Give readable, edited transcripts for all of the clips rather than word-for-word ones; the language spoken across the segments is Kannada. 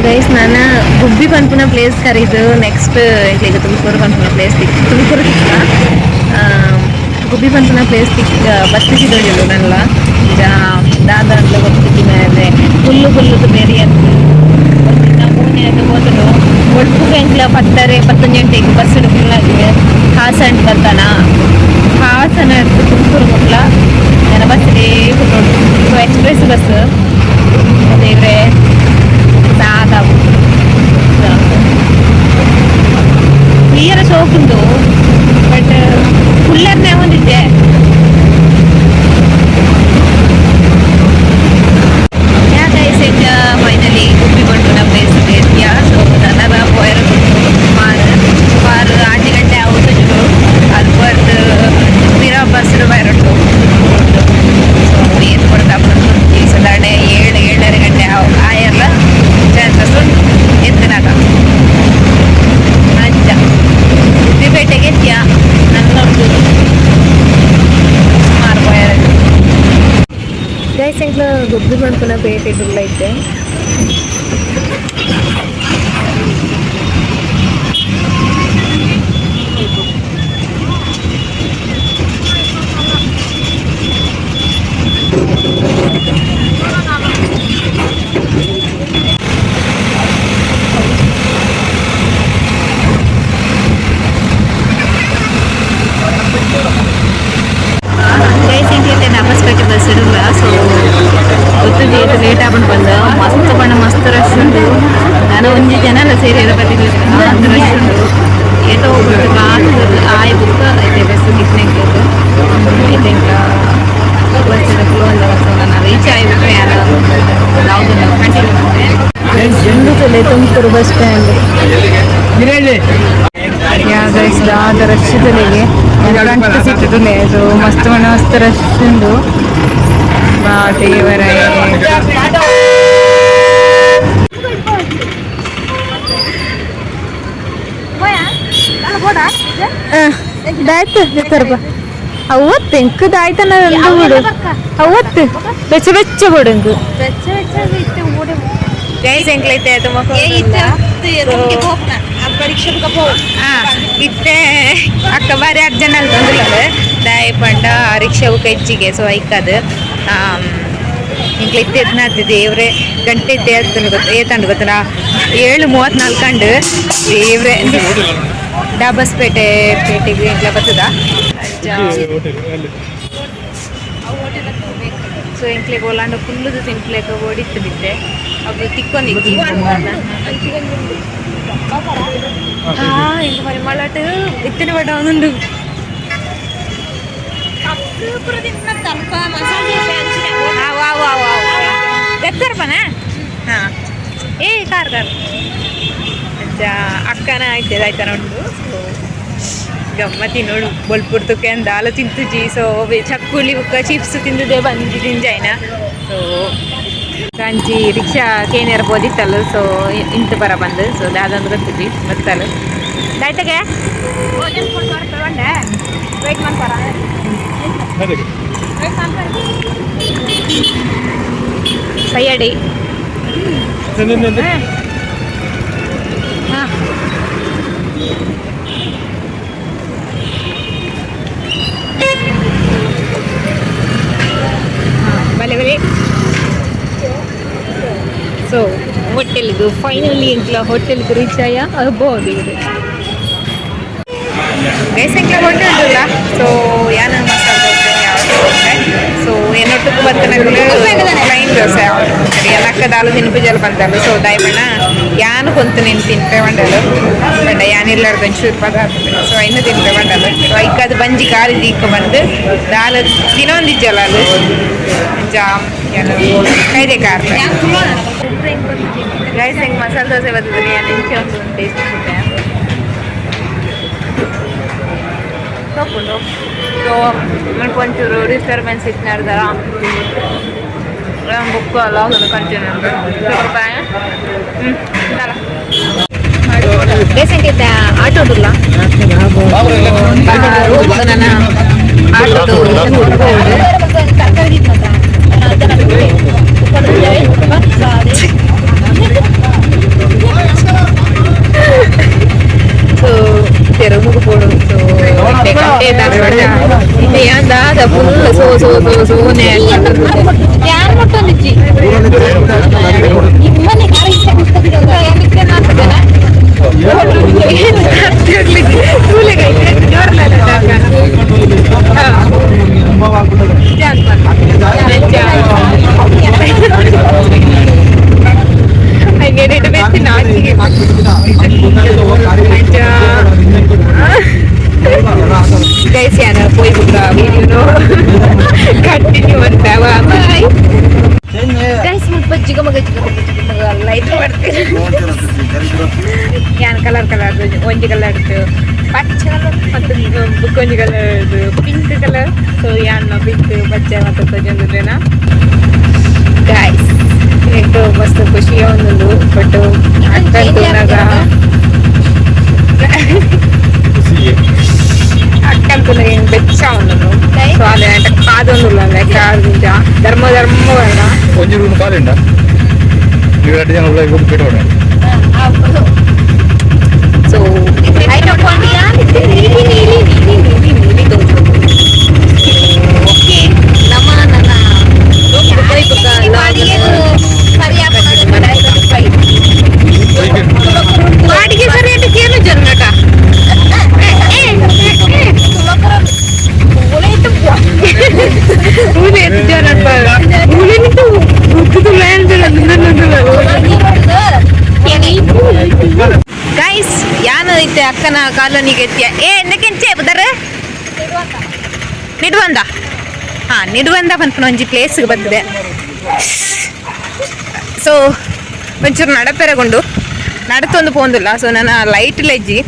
ಗೈಸ್ ನಾನು ಗುಬ್ಬಿ ಪನ್ಪುನ ಪ್ಲೇಸ್ ಕರೀದು ನೆಕ್ಸ್ಟ್ ಈಗ ತುಮಕೂರು ಪನ್ಪುನ ಪ್ಲೇಸ್ ತುಮಕೂರು ಗುಬ್ಬಿ ಪನ್ಪುನ ಪ್ಲೇಸ್ ಬತ್ತಿಸಿದೋಗಿಲ್ಲ ನಲ್ಲ ಈಗ ದಾದಾಂಡ್ಲ ಗೊತ್ತಿದ್ದ ಮೇಲೆ ಹುಲ್ಲು ಬೇರೆ ಅಂತ ಮೂನೆ ಅದು ಹೋದಲು ಒಟ್ಟು ಬೆಂಕ್ಲ 10:15 ಗಂಟೆಗೆ ಬಸ್ ಫುಲ್ ಆಗಿದೆ ಹಾಸನ ಬರ್ತಾನ ಹಾಸನ ತುಮಕೂರು ಮುಟ್ಲ ನನ್ನ ಬಸ್ಸೇ ಫುಲ್ ಎಕ್ಸ್ಪ್ರೆಸ್ ಬಸ್ ದೇವ್ರೆ ಕ್ಲಿಯರ್ ಶೋಕ್ ಉಂಟು ಬಟ್ ಫುಲ್ಲರ್ನೇ ಹೊಂದಿದ್ದೆ ಫೈನಲಿ ಗುಬ್ಬಿ ಬಂದು ನಮ್ಮ ಪ್ಲೇಸ್ ಇದೆಯಾ ಸೊ ನನ್ನ ಪೋಯರ್ ಸುಮಾರು 8 ಗಂಟೆ ಆಗುತ್ತೆ ಅದು ಬರ್ದು ತಿರ ಬಸ್ ಬರಟ್ಟು ಸೊ ಏನು ಕೊಡ್ತಾ ಈ ಸಾಧಾರಣ 7-7:30 ಗಂಟೆ ಆಯಲ್ಲ ಚಾನ್ಸಸ್ ಎತ್ತಿನಾಗ ಅಂಚ ಗುಬ್ಬಿಪೇಟೆಗೆ ಎತ್ತಿಯ ನನ್ನೊಂದು ಸುಮಾರು ಪೋಯರ್ ಗೈಸ್ ಇಂట్లో ಗುಬ್ಬಿ ಪನ್ಪುನ ಪೇಟೆ ಇಟ್ಟುಲ್ಲ ಐತೆ ಬಸ್ಪೇಟೆ ಬಸ್ ಇಡಲ್ಲ ಸೊ ಗೊತ್ತಿದ್ದು ಲೇಟ್ ಆಗ್ಬಿಟ್ಟು ಬಂದು ಮಸ್ತ್ ಬಣ್ಣ ಮಸ್ತ್ ರಶ್ ಉಂಟು ನಾನು ಒಂದು ಜನ ಎಲ್ಲ ಸೇರಿ ಇರೋ ಬದಿಗೆ ಅಂತ ರಶ್ ಉಂಟು ಏಟೋ ಹೋಗ್ಬಿಟ್ಟು ಆಯ್ ಬುಕ್ ಐತೆ ಬಸ್ ಕಿಟ್ನೆಗೆ ಐತೆ ಬಸ್ ಫ್ಲೋ ಅಂತ ಬರ್ತದೆ ನಾನು ರೀಚ್ ಆಗಿಬಿಟ್ರೆ ಯಾರು ಯಾವುದನ್ನು ಕಂಟಿನ್ಯೂ ಮಾಡಿದೆ ತುಮಕೂರು ಬಸ್ ಸ್ಟ್ಯಾಂಡ್ ಯಾವ್ದಾದ ರಶ್ದಲ್ಲಿ ಗಂಟು ಸಿಗ್ತದೆ ಅದು ಮಸ್ತ್ ಮಸ್ತ್ ರಶ್ ಉಂಟು ಬಾ ದೇವರ ಅವತ್ತು ಎಂಕದಾಯ್ತನ ಬಿಡು ಅವತ್ತು ಬೆಚ್ಚ ಬಿಡುಂಗು ಗೈಸ್ ಎಂಕ್ಲೈತೆ ಇತ್ತೆ ಅಕ್ಕ ಬಾರಿ ಅರ್ಜೆಂಟ್ ಅಲ್ಲಿ ಬಂದಿಲ್ಲ ದಾಯಿ ಪಂಡ ರಿಕ್ಷಾವು ಕೈಚಿಗೆ ಸೊ ಐಕದು ಇಂಕ್ಲೈತೆ ಎತ್ನಾಡ್ತಿದ್ದೆ ದೇವ್ರೆ ಗಂಟೆ ಏತಂಡು ಗೊತ್ತಲ್ಲ 7:34 ಕಂಡು ದೇವ್ರೆ ಡಾಬಸ್ಪೇಟೆ ಪೇಟೆಗೆ ಇಂಕ್ಲ ಬರ್ತದ ಸೊ ಇಂಕ್ಲೆಗೆ ಓಲಾಂಡ ಫುಲ್ಲುದು ತಿಂಕ್ಲೆಕ ಓಡಿತ್ತು ಬಿದ್ದೆ ಅವು ತಿಕ್ಕೊಂದಿದ್ದಿ ಇಂಕ మరి మళ్ళట ఎత్తిన పడ్డానుండు తెస్తారు పనా ఏ కార్ ಅಕ್ಕನ ಆಯ್ತದೆ ಆಯ್ತಾನ ಉಂಟು ಸೊ ಗಮ್ಮತ್ತಿ ನೋಡು ಬೊಲ್ಪುರ್ತಕ್ಕೆ ಅಂದ ಹಾಲು ತಿಂತುಜಿ ಸೊ ಚಕ್ಕುಲಿ ಉಕ್ಕ ಚಿಪ್ಸ್ ತಿಂದಿದೆ ಬಂದು ತಿಂಜಾಯ್ನ ಸೊ ಕಾಂಚಿ ರಿಕ್ಷಾ ಕೇನೇರ ಬೋದಿತ್ತಲ್ಲ ಸೊ ಇಂತು ಬರ ಬಂದು ಸೊ ದಾದಂದು ಗೊತ್ತಿದ್ವಿ ಬತ್ತಲ್ಲ ದಾಯ್ತಗೆ ವೇಟ್ ಮಾಡ್ತಾರ ಸೈಯಡಿ ಹಾಂ ಬಲೆ ಬಲೆ ಸೊ ಹೋಟೆಲ್ಗೆ ಫೈನಲಿ ಇಂಕ್ಲ ಹೋಟೆಲ್ಗೆ ರೀಚ್ ಆಯ ಅಬಹುದು ಇದು ಗೈಸ್ ಇಂಕ್ಲ ಹೋಟೆಲ್ ಉಂಟಲ್ಲ ಸೊ ಯಾನ ಮಸಾಲೆ ದೋಸೆ ಯಾವುದು ಸೊ ಏನೊಟ್ಟಿಗೆ ಬರ್ತನ ಪ್ಲೈನ್ ದೋಸೆ ಎಲ್ಲಕ್ಕ ದಾಲು ತಿನ್ಪು ಜಲ ಬಂದಲ್ಲ ಸೊ ದಯಮಣ್ಣ ಯಾನು ಕೊಂತು ನೀನು ತಿನ್ಪೆ ಬಂಡಲು ಬಟ್ ಯಾನಿಲ್ಲಾರ್ದು ಒಂಚೂರು ಪದಾರ್ಥ ಸೊ ಇನ್ನು ತಿನ್ಪೆ ಬಂಡಲು ಸೊ ಐಕದು ಬಂಜಿ ಕಾಲಿ ದೀಕ ಬಂದು ದಾಲು ತಿನ್ನೊಂದಿಜ್ಜಲ್ಲ ಅದು ಜಾಮ್ ಕೈದೆ ಕಾರ್ ಗೈಸ್ ಹೆಂಗೆ ಮಸಾಲೆ ದೋಸೆ ಬರ್ತದೆ ನಾನು ಇಂಚೆ ಒಂದು ಟೇಸ್ಟ್ ಕೊಟ್ಟೆ ತಗೊಂಡು ಸೊ మనకు ಒಂಚೂರು ಡಿಸ್ಟರ್ಬೆನ್ಸ್ ಇತ್ತಿನಾರ್ದಾರ ಬುಕ್ ಅಲ್ಲ ಅದನ್ನು ಕಂಟಿನ್ಯೂ ರೂಪಾಯಿ ಬೇಸಂಗೈತೆ ಆಟೋ ಉಂಟಲ್ಲ ನನ್ನ ಆಟೋದು ಫುಲ್ ಸೋನೆ ಯಾರು ಮುಟ್ಟೊಂದಿಜ್ಜಿ ಇಮ್ಮನೆ ಹಂಗೇನಿಟ್ಟು ಬೇಸಿ ನಾಚಿಗೆ ಗೈಸ್ ಯಾನ പോയി വീഡിയോ ಕಂಟಿನ್ಯೂ ಮಾಡ್ತಾವ ಬಾಯ್ ಗೈಸ್ ಮುಪ್ಪಜ್ಜಿಗ ಮಗ ಲೈಟ್ ಮಾಡ್ತೀನಿ ಯಾನ್ ಕಲರ್ ಒಂಜಿ ಕಲರ್ ಪಚ್ಚ ಕಲರ್ ಮತ್ತು ಬುಕ್ಕೊಂಜಿ ಕಲರ್ ಪಿಂಕ್ ಕಲರ್ ಸೊ ಯಾನ್ ಪಿಂಕ್ ಪಚ್ಚ ಮತ್ತು ತೊಜೊಂದುಲ್ಲೇನ ಗೈಸ್ ಎಷ್ಟು ಮಸ್ತ್ ಖುಷಿ ಒಂದು ಬಟ್ ಅಕ್ಕಂತುನಾಗ ಅಕ್ಕಂತುನಾಗ ಏನು ಬೆಚ್ಚ ಒಂದು ಸೊ ಅದೇ ಕಾದೊಂದುಲ್ಲ ಕಾದಿಂದ ಧರ್ಮ ಧರ್ಮವಲ್ಲ ಒಂಜಿ ರೂಮ್ ಕಾಲಿಂಡ ನೀವು 2 ಜನ ಒಳಗೆ ಹೋಗಿ ಬಿಡೋಣ ಸೊ ಲೈಟ್ ಆಫ್ ಮಾಡಿಯಾ ನೀಲಿ ತೋಜು ಓಕೆ ನಮ್ಮ ನನ್ನ ಹೋಗಿ ಬುಕ್ಕ ಬಾಡಿಗೆ ಸರಿಯಾಗಿ ಕೇಳು ಜನಕ ಗೈಸ್ ಯಾನ ಐತೆ ಅಕ್ಕನ ಕಾಲೋನಿಗೆ ಎತ್ತಿಯ ನೆಕೆಂಚೆ ಬದರ ನಿಡುವಂದ ನಿಡುವಂದ ಪನ್ಪನ ಒಂಜಿ ಪ್ಲೇಸ್ಗೆ ಬಂದಿದೆ ಸೊ ಒಂಚೂರು ನಡಪೆರಗೊಂಡು ನಡತೊಂದು ಪೋಂದಿಲ್ಲ ಸೊ ನನ್ನ ಲೈಟ್ ಲೆಜ್ಜಿ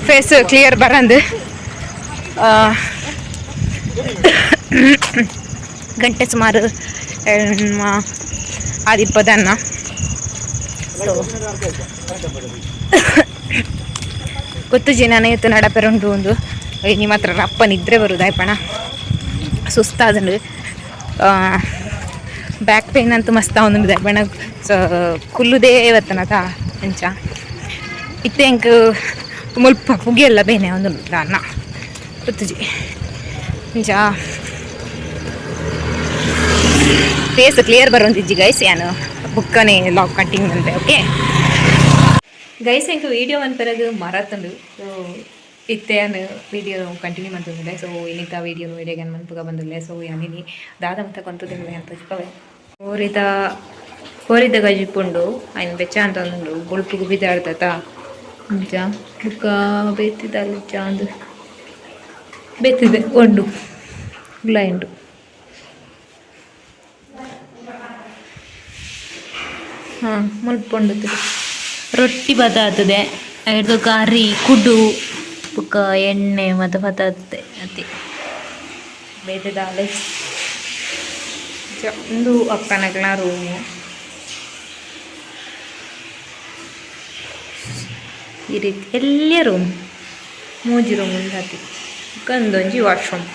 ಫೇಸ್ ಕ್ಲಿಯರ್ ಬರಂದು ಗಂಟೆ ಸುಮಾರು ಆದಿಪ್ಪದನ್ನ ಸೊ ಗೊತ್ತು ನಾನು ಇವತ್ತು ನಡಪೆರಂಡು ಒಂದು ನಿಮ್ಮ ಹತ್ರ ರಪ್ಪ ನಿದ್ರೆ ಬರುದು ಆಯ್ಪಣ ಸುಸ್ತಾದನು ಬ್ಯಾಕ್ ಪೇನ್ ಅಂತೂ ಮಸ್ತ ಒಂದು ಬಣ ಸೊ ಕುಲ್ಲುದೇ ಇವತ್ತನದ ಅಂಚ ಇತ್ತೆ ಎಂಕ್ ಮುಲ್ಪ ಪುಗಿಯೆಲ್ಲ ಬೇನೆ ಒಂದು ಅನ್ನ ಗೊತ್ತುಜಿ ಅಂಚ ಫೇಸ್ ಕ್ಲಿಯರ್ ಬರೋಂದಿಜ್ಜಿ ಗೈಸ್ ಯಾನು ಬುಕ್ಕನೇ ಲಾಗ್ ಕಂಟಿನ್ಯೂ ಅಂತೆ ಓಕೆ ಗೈಸ್ ಎಂಕ್ ವೀಡಿಯೋ ಒಂದು ಪರಗ ಮರತ್ತಂಡು ಸೊ ಇತ್ತೇನು ವೀಡಿಯೋ ಕಂಟಿನ್ಯೂ ಮಾಡ್ತಿದ್ದೆ ಸೊ ಇನ್ನಿತ ವೀಡಿಯೋನು ವೀಡಿಯೋಗೆ ಮನ್ಪುಗ ಬಂದಿಲ್ಲ ಸೊ ಯಾನಿನಿ ದಾದ ಮತ್ತೆ ಕೊಂತದಿಲ್ಲ ಅಂತ ಚಿಕ್ಕವೆ ಕೋರಿದ ಗಜಿಪುಂಡು ఆయన ಬೆಚ್ಚ ಅಂತ ಒಂದು ಬುಳ್ಪುಗು ಬಿದ್ದಾಡ್ತತ ನಿಜ ಬುಕ್ಕ ಬೇತಿದ್ದಲ್ಲ ಚಾಂದು ಬೇತಿದೆ ಒಂದು ಗ್ಲೈಂಡು ಮುಲ್ಪೊಂಡು ರೊಟ್ಟಿ ಬತ್ತಾಗ್ತದೆ ಹಿಡ್ದು ಕರಿ ಕುಡು ಬುಕ್ಕ ಎಣ್ಣೆ ಮತ್ತು ಬತ್ತಾಗ್ತದೆ ಅತಿ ಬೇತಿದ್ದಾಲೆ ಒಂದು ಅಕ್ಕನಗಳ ರೂಮು ಈ ರೀತಿ ಎಲ್ಲ ರೂಮ್ ಮೂಜಿ ರೂಮ್ ಉಂಟಾತಿ ಒಂದೊಂಜಿ ವಾಶ್ರೂಮ್